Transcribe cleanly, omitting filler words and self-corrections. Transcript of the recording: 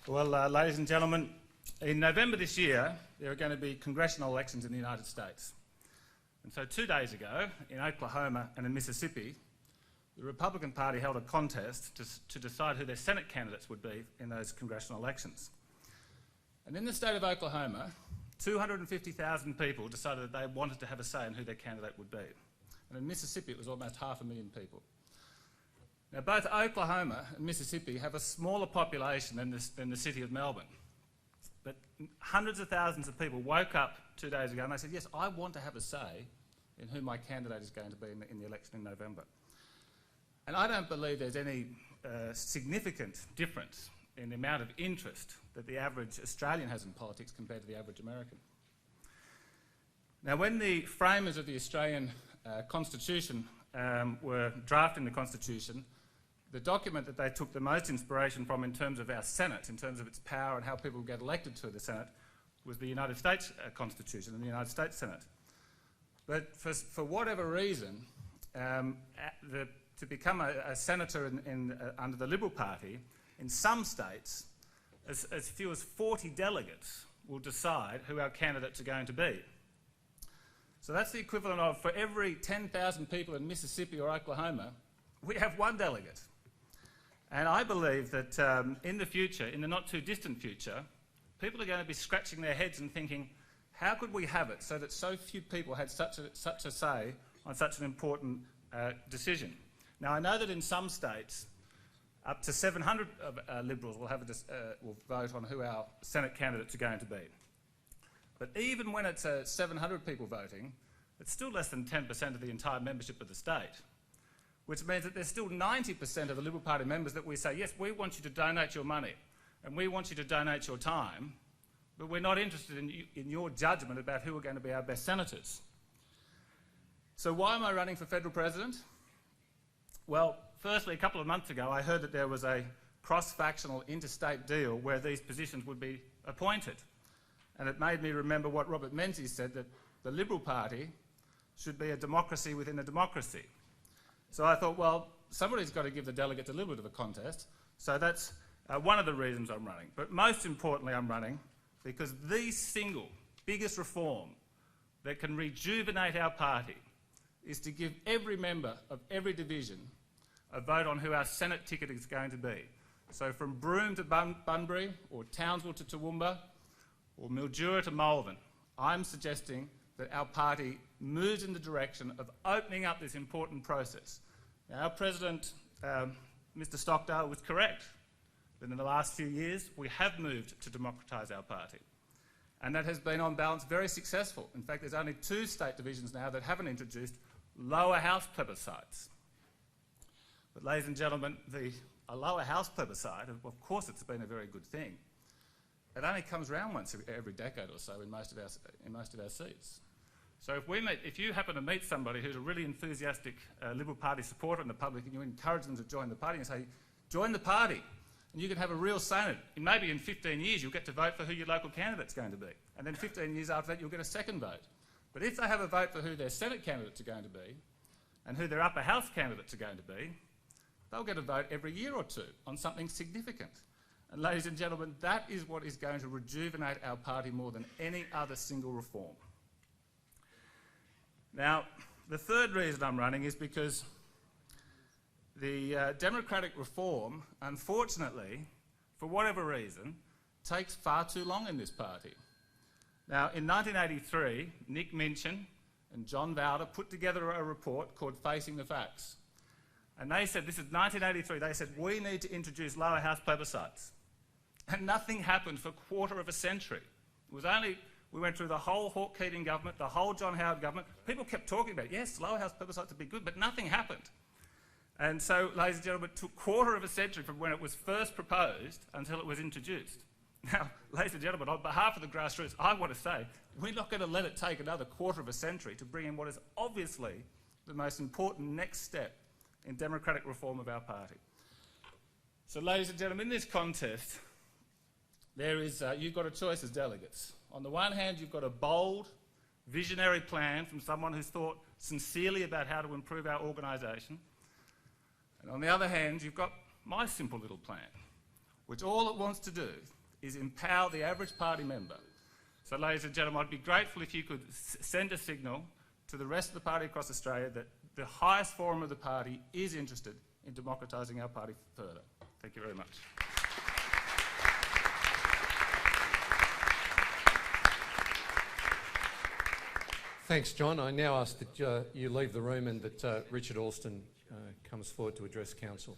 Well, ladies and gentlemen, in November this year, there are going to be congressional elections in the United States. And so 2 days ago, in Oklahoma and in Mississippi, the Republican Party held a contest to decide who their Senate candidates would be in those congressional elections. And in the state of Oklahoma, 250,000 people decided that they wanted to have a say in who their candidate would be. And in Mississippi, it was almost 500,000 people. Now, both Oklahoma and Mississippi have a smaller population than the city of Melbourne. But hundreds of thousands of people woke up 2 days ago and they said, yes, I want to have a say in who my candidate is going to be in the election in November. And I don't believe there's any significant difference in the amount of interest that the average Australian has in politics compared to the average American. Now, when the framers of the Australian Constitution were drafting the Constitution, the document that they took the most inspiration from in terms of our Senate, in terms of its power and how people get elected to the Senate, was the United States Constitution and the United States Senate. But for whatever reason, to become a senator under the Liberal Party, in some states, as few as 40 delegates will decide who our candidates are going to be. So that's the equivalent of, for every 10,000 people in Mississippi or Oklahoma, we have one delegate. And I believe that in the future, in the not too distant future, people are going to be scratching their heads and thinking, how could we have it so that so few people had such a say on such an important decision? Now, I know that in some states, up to 700 Liberals will vote on who our Senate candidates are going to be. But even when it's 700 people voting, it's still less than 10% of the entire membership of the state, which means that there's still 90% of the Liberal Party members that we say, yes, we want you to donate your money and we want you to donate your time, but we're not interested in your judgment about who are going to be our best senators. So why am I running for federal president? Well, firstly, a couple of months ago, I heard that there was a cross-factional interstate deal where these positions would be appointed. And it made me remember what Robert Menzies said, that the Liberal Party should be a democracy within a democracy. So I thought, well, somebody's got to give the delegates a little bit of a contest. So that's one of the reasons I'm running. But most importantly, I'm running because the single biggest reform that can rejuvenate our party is to give every member of every division a vote on who our Senate ticket is going to be. So from Broome to Bunbury, or Townsville to Toowoomba, or Mildura to Malvern, I'm suggesting that our party moves in the direction of opening up this important process. Now, our President, Mr Stockdale, was correct that in the last few years we have moved to democratise our party. And that has been, on balance, very successful. In fact, there's only 2 state divisions now that haven't introduced lower house plebiscites. But, ladies and gentlemen, a lower house plebiscite, of course it's been a very good thing. It only comes around once every decade or so in most of our seats. So if you happen to meet somebody who's a really enthusiastic Liberal Party supporter in the public and you encourage them to join the party and say, join the party, and you can have a real say in it. And maybe in 15 years you'll get to vote for who your local candidate's going to be. And then 15 years after that you'll get a second vote. But if they have a vote for who their Senate candidates are going to be and who their upper house candidates are going to be, they'll get a vote every year or two on something significant. And ladies and gentlemen, that is what is going to rejuvenate our party more than any other single reform. Now, the third reason I'm running is because the democratic reform, unfortunately, for whatever reason, takes far too long in this party. Now, in 1983, Nick Minchin and John Vowder put together a report called Facing the Facts. And they said, this is 1983, they said, we need to introduce lower house plebiscites. And nothing happened for a quarter of a century. It was only, we went through the whole Hawke Keating government, the whole John Howard government. People kept talking about, yes, lower house plebiscites would be good, but nothing happened. And so, ladies and gentlemen, it took a quarter of a century from when it was first proposed until it was introduced. Now, ladies and gentlemen, on behalf of the grassroots, I want to say, we're not going to let it take another quarter of a century to bring in what is obviously the most important next step in democratic reform of our party. So, ladies and gentlemen, in this contest, you've got a choice as delegates. On the one hand, you've got a bold, visionary plan from someone who's thought sincerely about how to improve our organisation. And on the other hand, you've got my simple little plan. which all it wants to do is empower the average party member. So, ladies and gentlemen, I'd be grateful if you could send a signal to the rest of the party across Australia that the highest forum of the party is interested in democratising our party further. Thank you very much. Thanks, John. I now ask that you leave the room and that Richard Alston comes forward to address Council.